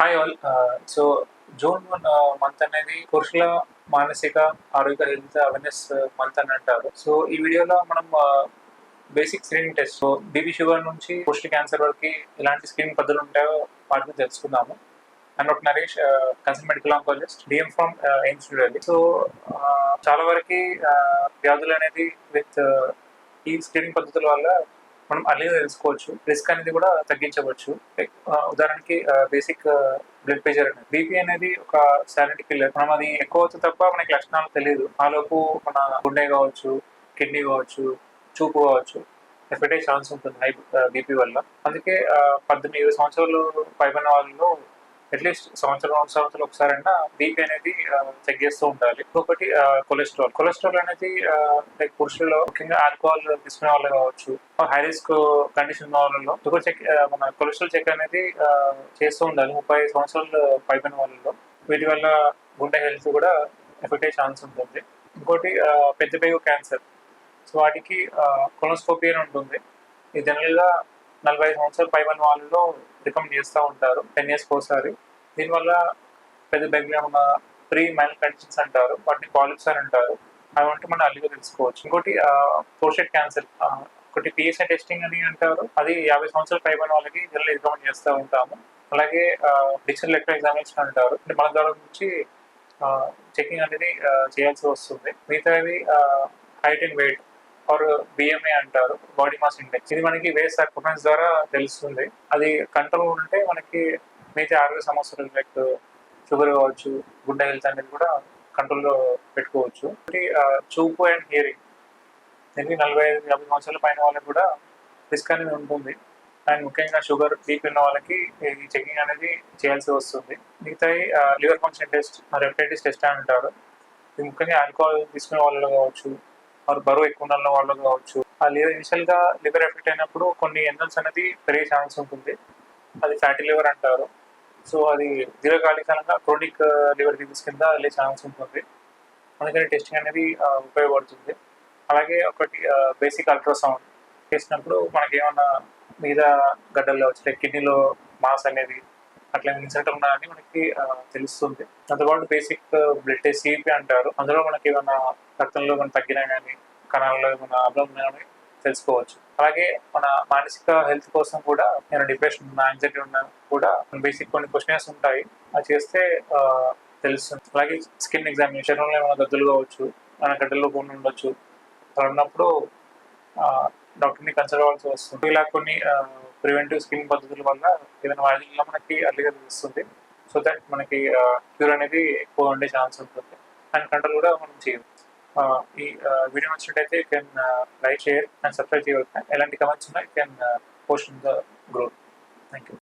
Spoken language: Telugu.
Hi all. So June month అనేది పురుషుల మానసిక ఆరోగ్య హెల్త్ అవేర్నెస్ మంత్ అని అంటారు. సో ఈ వీడియోలో మనం basic screening test, so BP sugar నుంచి పోస్ట్ క్యాన్సర్ వరకు ఎలాంటి స్క్రీనింగ్ పద్ధతులు ఉంటాయో వాటిని తెలుసుకుందాము. And doctor Naresh, consult medical oncologist, DM from AIIMS new Delhi. So చాలా వరకు వ్యాధులు అనేది విత్ ఈ స్క్రీనింగ్ పద్ధతుల వల్ల మనం అర్లీగా తెలుసుకోవచ్చు, రిస్క్ అనేది కూడా తగ్గించవచ్చు. ఉదాహరణకి బేసిక్ బ్లడ్ ప్రెషర్ అనేది, బీపీ అనేది ఒక సైలెంట్ కిల్లర్. మనం అది ఎక్కువ అవుతుంది తప్ప మనకి లక్షణాలు తెలియదు. ఆలోపు మన గుండె కావచ్చు, కిడ్నీ కావచ్చు, చూపు కావచ్చు ఎఫెక్ట్ అయ్యే ఛాన్స్ ఉంటుంది హై బీపీ వల్ల. అందుకే 18 సంవత్సరాలు పైబడిన వాళ్ళలో అట్లీస్ట్ సంవత్సరాలు ఒకసారైనా బీపీ అనేది చెక్ చేస్తూ ఉండాలి. ఇంకొకటి కొలెస్ట్రాల్ అనేది లైక్ పురుషుల్లో ముఖ్యంగా ఆల్కహాల్ తీసుకునే వాళ్ళు కావచ్చు, హై రిస్క్ కండిషన్ ఉన్న వాళ్ళలో షుగర్ చెక్, మన కొలెస్ట్రాల్ చెక్ అనేది చేస్తూ ఉండాలి 35 సంవత్సరాలు పైబడిన వాళ్ళలో. వీటి వల్ల గుండె హెల్త్ కూడా ఎఫెక్ట్ అయ్యే ఛాన్స్ ఉంటుంది. ఇంకోటి పెద్ద పేగు క్యాన్సర్. సో వాటికి కొలోస్కోపీ అని ఉంటుంది. ఇది జనరల్గా 45 సంవత్సరాలు పైబడిన వాళ్ళలో రికమెండ్ చేస్తూ ఉంటారు 10 years ఒకసారి. దీనివల్ల పెద్ద బెగ్లో ఉన్న ప్రీ మైనర్ కండిషన్స్ అంటారు, వాటిని పాలిప్స్ అని అంటారు. అవి అంటే మనం అల్లిగా తెలుసుకోవచ్చు. ఇంకోటి ప్రోస్టేట్ క్యాన్సర్, ఒకటి పిఎస్ఐ టెస్టింగ్ అని అంటారు. అది 50 సంవత్సరాలు పైబడిన వాళ్ళకి జనరల్ రికమెండ్ చేస్తూ ఉంటాము. అలాగే డిజిటల్ ఎలక్ట్రానిక్ ఎగ్జామినేషన్ అంటారు, అంటే మన ద్వారా నుంచి చెకింగ్ అనేది చేయాల్సి వస్తుంది. మిగతావి height and weight or BMI అంటారు, బాడీ మాస్ ఇండెక్స్. ఇది మనకి వేస్ట్ సర్కమ్ఫరెన్స్ ద్వారా తెలుస్తుంది. అది కంట్రోల్ ఉంటే మనకి మిగతా ఆరోగ్య సమస్యలు లైక్ షుగర్ కావచ్చు, గుండె హెల్త్ అనేది కూడా కంట్రోల్లో పెట్టుకోవచ్చు. చూపు అండ్ హియరింగ్, దీనికి 45-50 సంవత్సరాల పైన వాళ్ళకి కూడా రిస్క్ అనేది ఉంటుంది. అండ్ ముఖ్యంగా షుగర్, బీపీ ఉన్న వాళ్ళకి ఈ చెకింగ్ అనేది చేయాల్సి వస్తుంది. మిగతాయి liver function test, hepatitis test అని అంటారు. ఇది ముఖ్యంగా ఆల్కహాల్ తీసుకునే వాళ్ళు కావచ్చు, మరి బరువు ఎక్కువ ఉన్న వాళ్ళు కావచ్చు. ఆ ఇనిషియల్ గా లివర్ ఎఫెక్ట్ అయినప్పుడు కొన్ని ఎంజైమ్స్ అనేది పెరిగే ఛాన్స్ ఉంటుంది. అది ఫ్యాటీ లివర్ అంటారు. సో అది దీర్ఘకాలికంగా క్రోనిక్ లివర్ డిసీజ్ కింద వెళ్ళే ఛాన్స్ ఉంటుంది. అందుకని టెస్టింగ్ అనేది ఉపయోగపడుతుంది. అలాగే ఒకటి బేసిక్ అల్ట్రాసౌండ్ చేసినప్పుడు మనకి ఏమన్నా మీద గడ్డల్లో వచ్చే కిడ్నీలో మాస్ అనేది అట్లా ఇన్సెంట్ ఉన్నాయని మనకి తెలుస్తుంది. దాంతోపాటు బేసిక్ బ్లడ్ టెస్ట్ సిపి అంటారు. అందులో మనకి ఏమైనా రక్తంలో మనం తగ్గినా కానీ, కణాలలో ఏమైనా అబ్లం కానీ తెలుసుకోవచ్చు. అలాగే మన మానసిక హెల్త్ కోసం కూడా ఏమైనా డిప్రెషన్ ఉన్నా, యాంగ్జైటీ ఉన్నా కూడా బేసిక్ కొన్ని క్వశ్చన్స్ ఉంటాయి, అది చేస్తే తెలుస్తుంది. అలాగే స్కిన్ ఎగ్జామినేషన్, శరీరంలో ఏమైనా గద్దులు కావచ్చు, మన గడ్డల్లో బోన్ ఉండొచ్చు. అలా ఉన్నప్పుడు డాక్టర్ని కన్సల్ట్ అవ్వాల్సి వస్తుంది. ఇలా కొన్ని ప్రివెంటివ్ స్కిన్ పద్ధతుల వల్ల ఏదైనా వ్యాధుల్లో మనకి అర్లీగా తెలుస్తుంది. సో దట్ మనకి క్యూర్ అనేది ఎక్కువ ఉండే ఛాన్స్ ఉంటుంది. అండ్ కంట్రోల్ కూడా మనం చేయవచ్చు. ఈ వీడియో నచ్చినట్టయితే you can like, share and subscribe చేయవచ్చు. ఎలాంటి కమెంట్స్ ఉన్నా you can post in the group. Thank you.